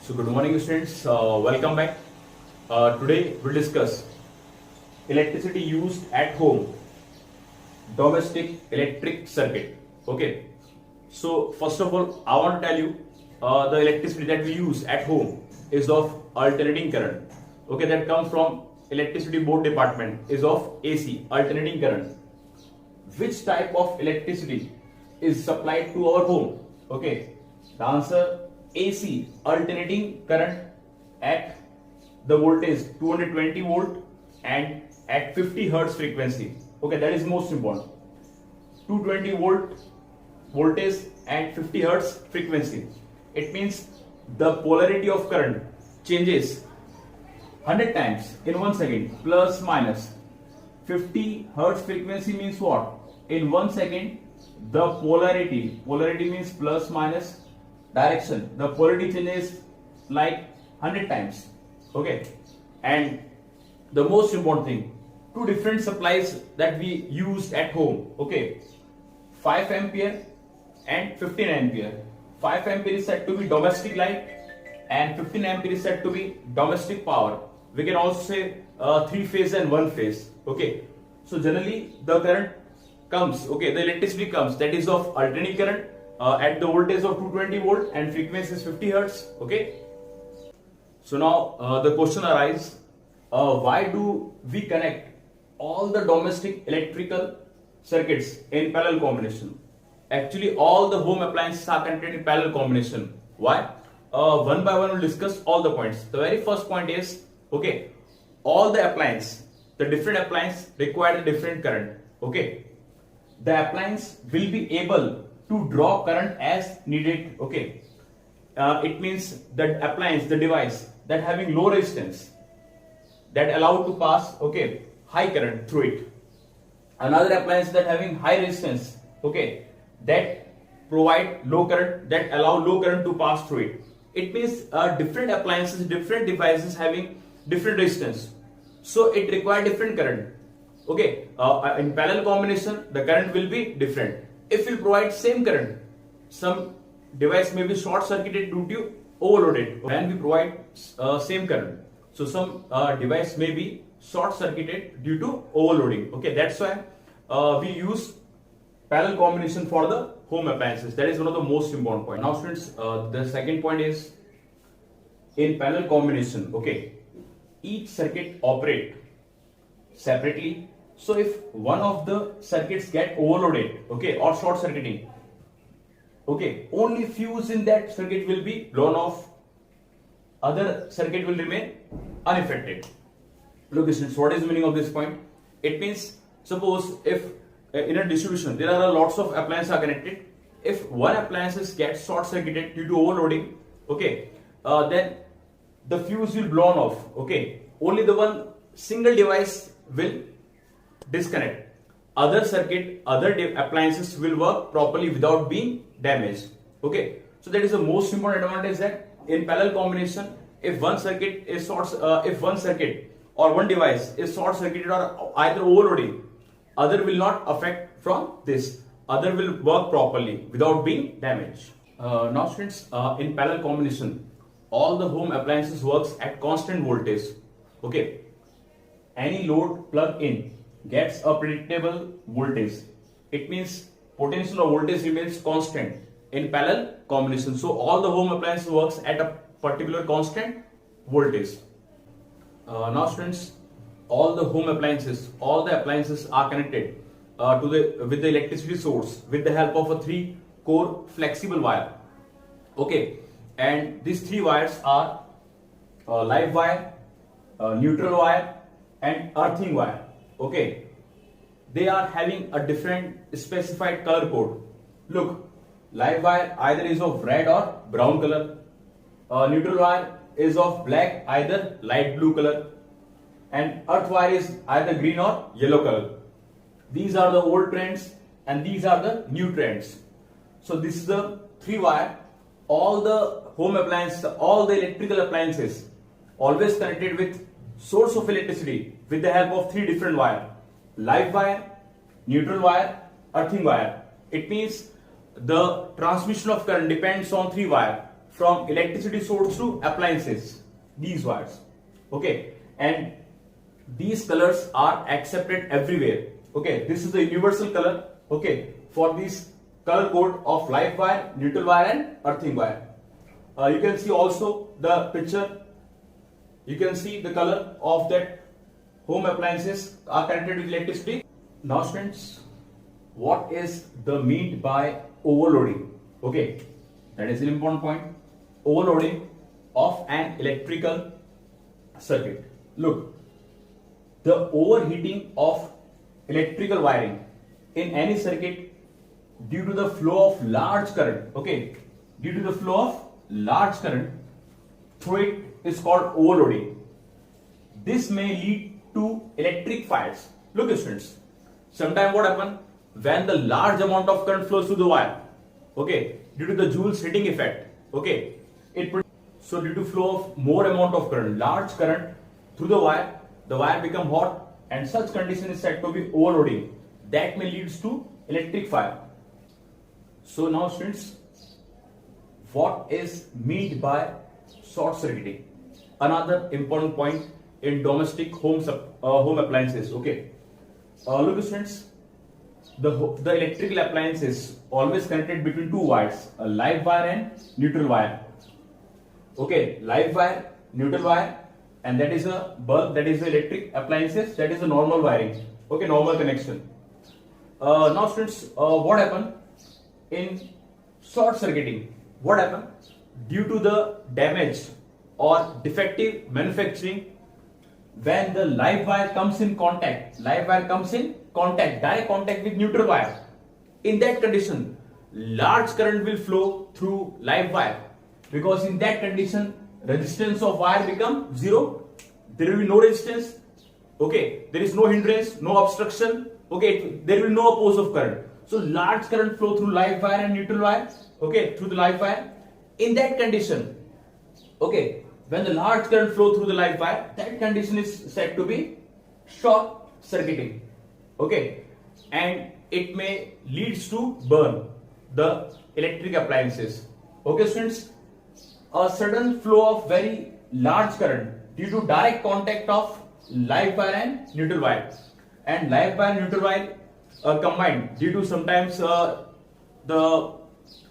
So good morning students, welcome back. Today we'll discuss electricity used at home, domestic electric circuit. Okay. So first of all, I want to tell you the electricity that we use at home is of alternating current. Okay, that comes from electricity board department is of AC, alternating current. Which type of electricity is supplied to our home? Okay, the answer AC, alternating current at the voltage 220 volt and at 50 hertz frequency. Okay, that is most important. 220 volt voltage and 50 hertz frequency. It means the polarity of current changes 100 times in 1 second, plus minus. 50 hertz frequency means what? In 1 second, the polarity means plus minus direction. The polarity changes like 100 times. Okay, and the most important thing, two different supplies that we use at home. Okay, 5 ampere and 15 ampere. 5 ampere is said to be domestic light and 15 ampere is said to be domestic power. We can also say 3 phase and 1 phase. Okay, so generally the current comes, okay, the electricity comes, that is of alternating current at the voltage of 220 volt and frequency is 50 hertz. Okay, so now the question arises, why do we connect all the domestic electrical circuits in parallel combination? Actually all the home appliances are connected in parallel combination. Why? One by one we'll discuss all the points. The very first point is, okay, all the appliances, the different appliances require a different current. Okay, the appliance will be able to draw current as needed. Okay, it means that appliance, the device that having low resistance, that allow to pass, okay, high current through it. Another appliance that having high resistance, okay, that provide low current, that allow low current to pass through it. It means different appliances, different devices having different resistance, so it require different current. Okay, in parallel combination the current will be different. If we provide same current, some device may be short circuited due to overloaded. When we provide same current, so some device may be short circuited due to overloading. Okay, that's why we use parallel combination for the home appliances. That is one of the most important points. Now students, the second point is in parallel combination, okay, each circuit operate separately. So if one of the circuits get overloaded, okay, or short circuiting, okay, only fuse in that circuit will be blown off, other circuit will remain unaffected. Look students, what is the meaning of this point? It means, suppose if in a distribution there are lots of appliances are connected, if one appliance gets short circuited due to overloading, okay, then the fuse will blown off. Okay, only the one single device will disconnect. Other circuit, other appliances will work properly without being damaged. Okay, so that is the most important advantage, that in parallel combination, if one circuit is if one circuit or one device is short circuited or either overloading, other will not affect from this. Other will work properly without being damaged. Now students, in parallel combination, all the home appliances works at constant voltage. Okay, any load plug in gets a predictable voltage. It means potential or voltage remains constant in parallel combination. So all the home appliances works at a particular constant voltage. Now students, all the home appliances, all the appliances are connected with the electricity source with the help of a 3-core flexible wire. Okay, and these 3 wires are live wire, neutral wire and earthing wire. Okay, they are having a different specified color code. Look, live wire either is of red or brown color, neutral wire is of black, either light blue color, and earth wire is either green or yellow color. These are the old trends and these are the new trends. So this is the 3 wire. All the home appliances, all the electrical appliances always connected with source of electricity with the help of 3 different wire: live wire, neutral wire, earthing wire. It means the transmission of current depends on 3 wire. from electricity source to appliances, these wires. Okay, and these colors are accepted everywhere. Okay, this is the universal color. Okay, for this color code of live wire, neutral wire, and earthing wire. You can see also the picture. You can see the color of that home appliances are connected with electricity. Now students, what is the mean by overloading? Okay, that is an important point. Overloading of an electrical circuit. Look, the overheating of electrical wiring in any circuit due to the flow of large current. Okay, due to the flow of large current through it is called overloading. This may lead to electric fires. Look students, sometimes what happens when the large amount of current flows through the wire, okay, due to the Joule's heating effect, okay, so due to flow of more amount of current, large current through the wire become hot, and such condition is said to be overloading. That may leads to electric fire. So now students, what is meant by short circuiting? Another important point in domestic home appliances. Okay, look students, the electrical appliances always connected between two wires, a live wire and neutral wire. Okay, live wire, neutral wire, and that is a bulb, that is the electric appliances, that is the normal wiring. Okay, normal connection. Now students, what happened in short circuiting? What happened due to the damage or defective manufacturing? When the live wire comes in contact, direct contact with neutral wire, in that condition large current will flow through live wire, because in that condition resistance of wire become zero. There will be no resistance. Okay, there is no hindrance, no obstruction. Okay, there will be no oppose of current. So large current flow through live wire and neutral wire. Okay, through the live wire. In that condition, okay, when the large current flow through the live wire, that condition is said to be short circuiting. Okay, and it may leads to burn the electric appliances. Okay students, a sudden flow of very large current due to direct contact of live wire and neutral wire, and live wire and neutral wire combined due to sometimes the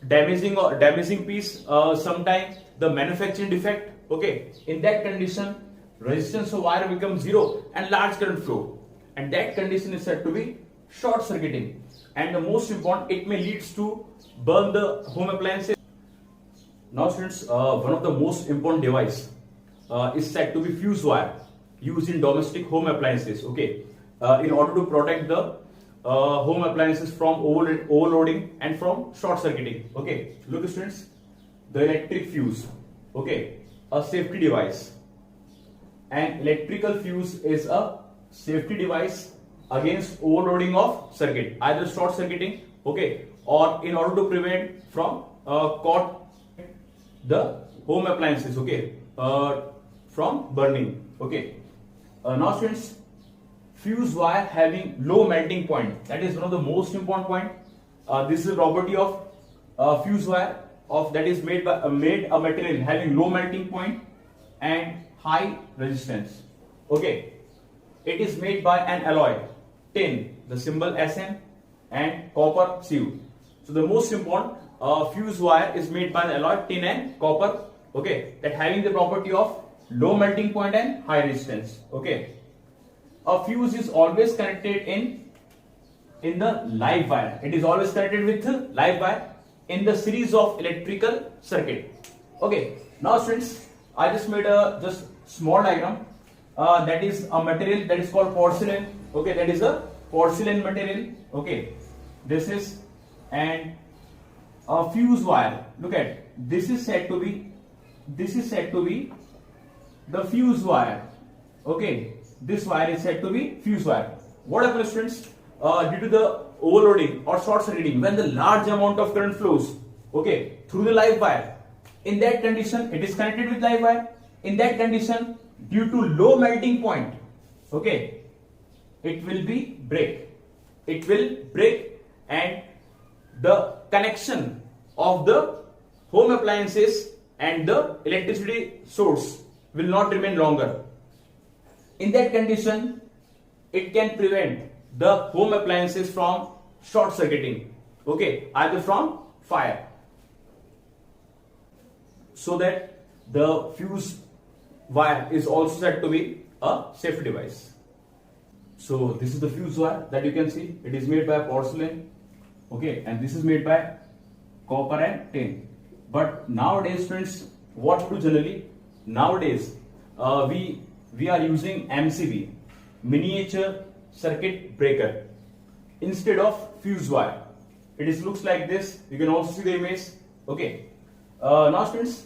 damaging piece, sometimes the manufacturing defect. Okay, in that condition resistance of wire becomes zero and large current flow, and that condition is said to be short circuiting. And the most important, it may leads to burn the home appliances. Now students, one of the most important device is said to be fuse wire used in domestic home appliances. Okay, in order to protect the home appliances from overloading and from short circuiting. Okay, look students, the electric fuse. Okay, a safety device. An electrical fuse is a safety device against overloading of circuit, either short circuiting, okay, or in order to prevent from caught the home appliances, okay, from burning. Okay, now students, fuse wire having low melting point, that is one of the most important point. This is a property of fuse wire of that is made a material having low melting point and high resistance. Okay, it is made by an alloy, tin, the symbol Sn, and copper Cu. So the most important fuse wire is made by an alloy, tin and copper. Okay, that having the property of low melting point and high resistance. Okay, a fuse is always connected in the live wire. It is always connected with the live wire in the series of electrical circuit. Okay, now students, I just made a just small diagram. That is a material that is called porcelain. Okay, that is a porcelain material. Okay, this is and a fuse wire. Look at this is said to be the fuse wire. Okay, this wire is said to be fuse wire. What happens students, due to the overloading or short circuiting, when the large amount of current flows, okay, through the live wire, in that condition it is connected with live wire. In that condition, due to low melting point, okay, it will break and the connection of the home appliances and the electricity source will not remain longer. In that condition, it can prevent the home appliances from short circuiting, okay, either from fire, so that the fuse wire is also said to be a safety device. So this is the fuse wire that you can see. It is made by porcelain, okay, and this is made by copper and tin. But nowadays, friends, what to do generally? Nowadays, we are using MCB, miniature circuit breaker, instead of fuse wire. It is looks like this. You can also see the image. Okay. Now, students,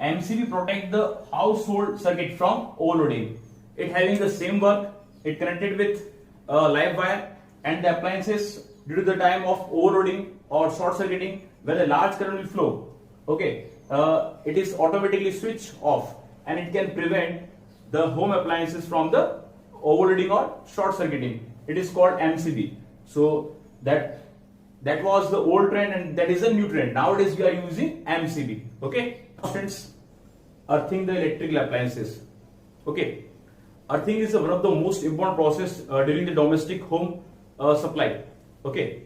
MCB protect the household circuit from overloading. It having the same work. It connected with live wire, and the appliances, due to the time of overloading or short circuiting, when a large current will flow, okay, it is automatically switched off, and it can prevent the home appliances from the overloading or short circuiting. It is called MCB. So that was the old trend, and that is a new trend. Nowadays we are using MCB. Okay, friends, earthing the electrical appliances. Okay, earthing is one of the most important process during the domestic home supply. Okay,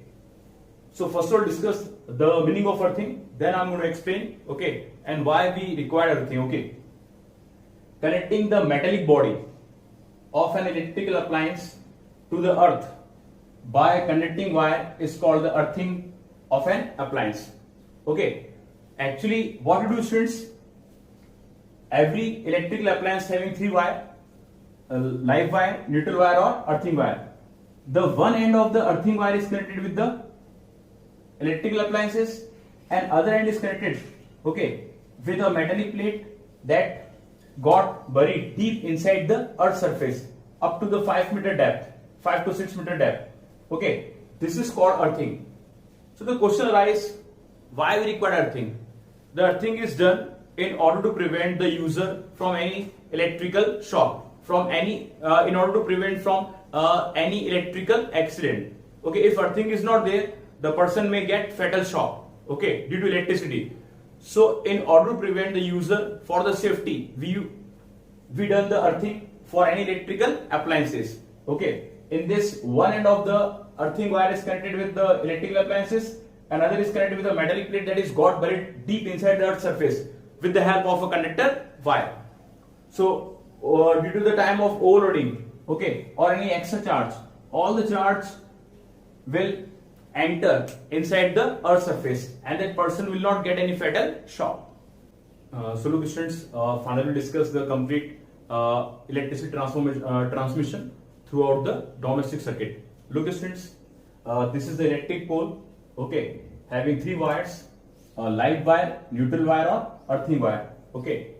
so first of all, discuss the meaning of earthing. Then I'm going to explain, okay, and why we require earthing. Okay, connecting the metallic body of an electrical appliance to the earth by conducting wire is called the earthing of an appliance. Okay, actually what to do, students? Every electrical appliance having three wire, live wire, neutral wire or earthing wire. The one end of the earthing wire is connected with the electrical appliances, and other end is connected, okay, with a metallic plate that got buried deep inside the earth surface up to the 5 meter depth, 5 to 6 meter depth. Okay, this is called earthing. So the question arises, why we require earthing? The earthing is done in order to prevent the user from any electrical shock, from any in order to prevent from any electrical accident. Okay, if earthing is not there, the person may get fatal shock, okay, due to electricity. So in order to prevent the user, for the safety, we done the earthing for any electrical appliances. Okay, in this, one end of the earthing wire is connected with the electrical appliances, another is connected with a metallic plate that is got buried deep inside the earth surface with the help of a conductor wire. So due to the time of overloading, okay, or any extra charge, all the charge will enter inside the earth surface, and that person will not get any fatal shock. So look, students, finally discuss the complete electricity transmission throughout the domestic circuit. Look, students, this is the electric pole, okay, having three wires, live wire, neutral wire or earthing wire. Okay,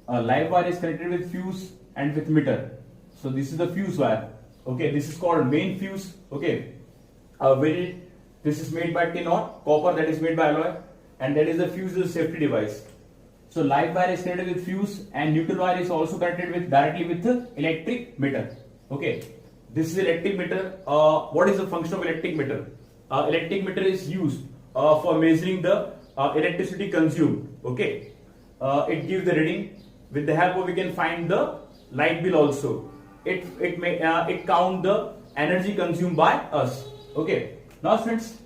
live wire is connected with fuse and with meter. So this is the fuse wire. Okay, this is called main fuse. Okay, this is made by tin or copper, that is made by alloy, and that is the fuse is a safety device. So live wire is connected with fuse, and neutral wire is also connected with directly with the electric meter. Okay, this is electric meter. What is the function of electric meter? Electric meter is used for measuring the electricity consumed. Okay, it gives the reading. With the help of, we can find the light bill also. It count the energy consumed by us. Okay, now friends,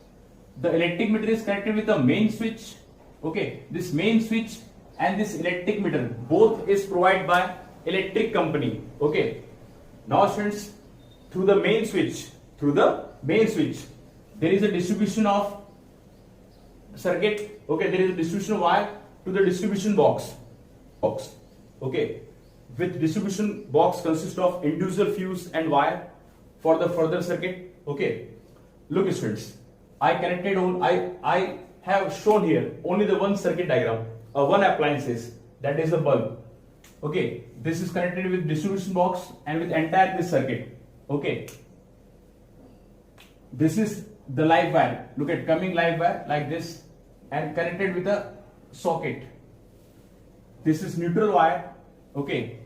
the electric meter is connected with the main switch. Okay, this main switch and this electric meter both is provided by electric company. Okay, now friends, through the main switch, there is a distribution of circuit. Okay, there is a distribution of wire to the distribution box. Okay, with distribution box consists of individual fuse and wire for the further circuit. Okay, look, students, I have shown here only the one circuit diagram, one appliances, that is the bulb. Okay, this is connected with distribution box and with entire this circuit. Okay, this is the live wire. Look at coming live wire like this and connected with a socket. This is neutral wire. Okay,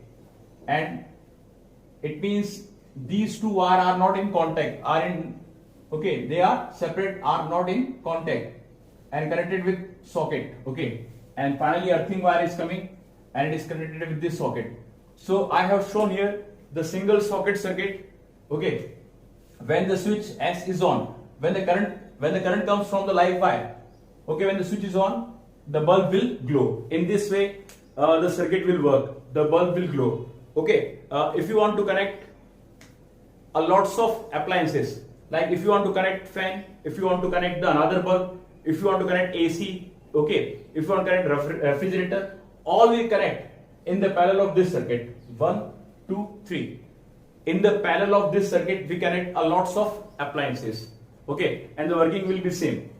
and it means these two wire are not in contact, they are separate, are not in contact and connected with socket. Okay, and finally earthing wire is coming and it is connected with this socket. So I have shown here the single socket circuit. Okay, when the switch S is on, when the current comes from the live wire, okay, when the switch is on, the bulb will glow. In this way, the circuit will work. The bulb will glow. Okay, if you want to connect a lots of appliances, like if you want to connect fan, if you want to connect the another bulb, if you want to connect AC, okay, if you want to connect refrigerator, all will connect in the parallel of this circuit. 1, 2, 3. In the parallel of this circuit, we connect a lots of appliances. Okay, and the working will be same.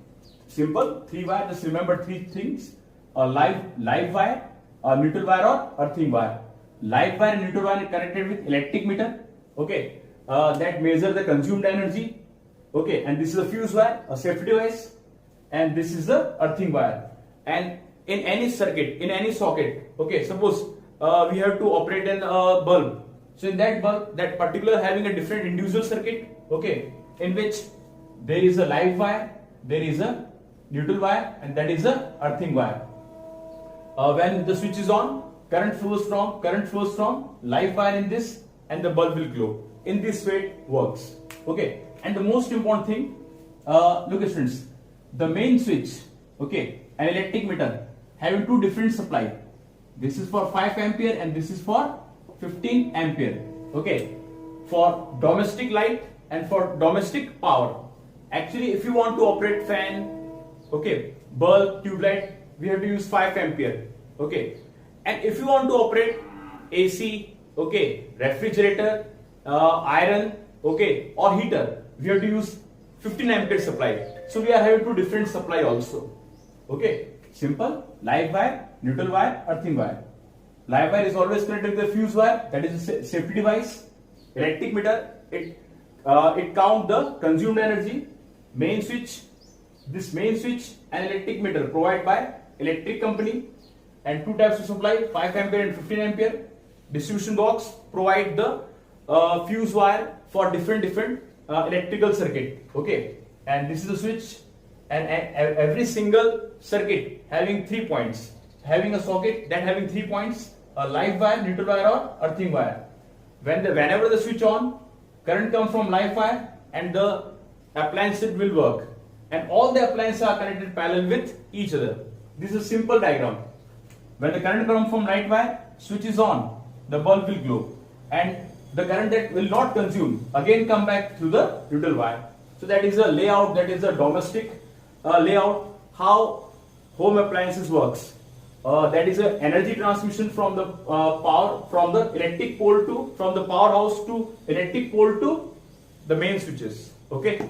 Simple, 3 wire. Just remember 3 things: a live wire, a neutral wire, or earthing wire. Live wire and neutral wire is connected with electric meter. Okay, that measure the consumed energy. Okay, and this is a fuse wire, a safety device, and this is the earthing wire. And in any circuit, in any socket, okay, suppose we have to operate a bulb. So in that bulb, that particular having a different individual circuit, okay, in which there is a live wire, there is a neutral wire, and that is a earthing wire. When the switch is on, current flows from live wire in this, and the bulb will glow. In this way it works. Okay, and the most important thing, look at friends, the main switch, okay, an electric meter having 2 different supply. This is for 5 ampere and this is for 15 ampere. Okay, for domestic light and for domestic power. Actually, if you want to operate fan, okay, bulb, tube light, we have to use 5 ampere. Okay, and if you want to operate AC, okay, refrigerator, iron, okay, or heater, we have to use 15 ampere supply. So we are having 2 different supply also. Okay, simple, live wire, neutral wire, earthing wire. Live wire is always connected with the fuse wire, that is a safety device. Electric meter, it count the consumed energy. Main switch, this main switch and electric meter provided by electric company, and 2 types of supply, 5 ampere and 15 ampere. Distribution box provide the fuse wire for different electrical circuit. Okay, and this is the switch, and every single circuit having 3 points, having a socket that having 3 points, a live wire, neutral wire, or earthing wire. Whenever the switch on, current comes from live wire and the appliance will work, and all the appliances are connected parallel with each other. This is a simple diagram. When the current comes from live wire, switch is on, the bulb will glow, and the current that will not consume again come back through the neutral wire. So that is a layout, that is a domestic layout, how home appliances works. That is a energy transmission from the power, from the electric pole to, from the powerhouse to electric pole to the main switches. Okay,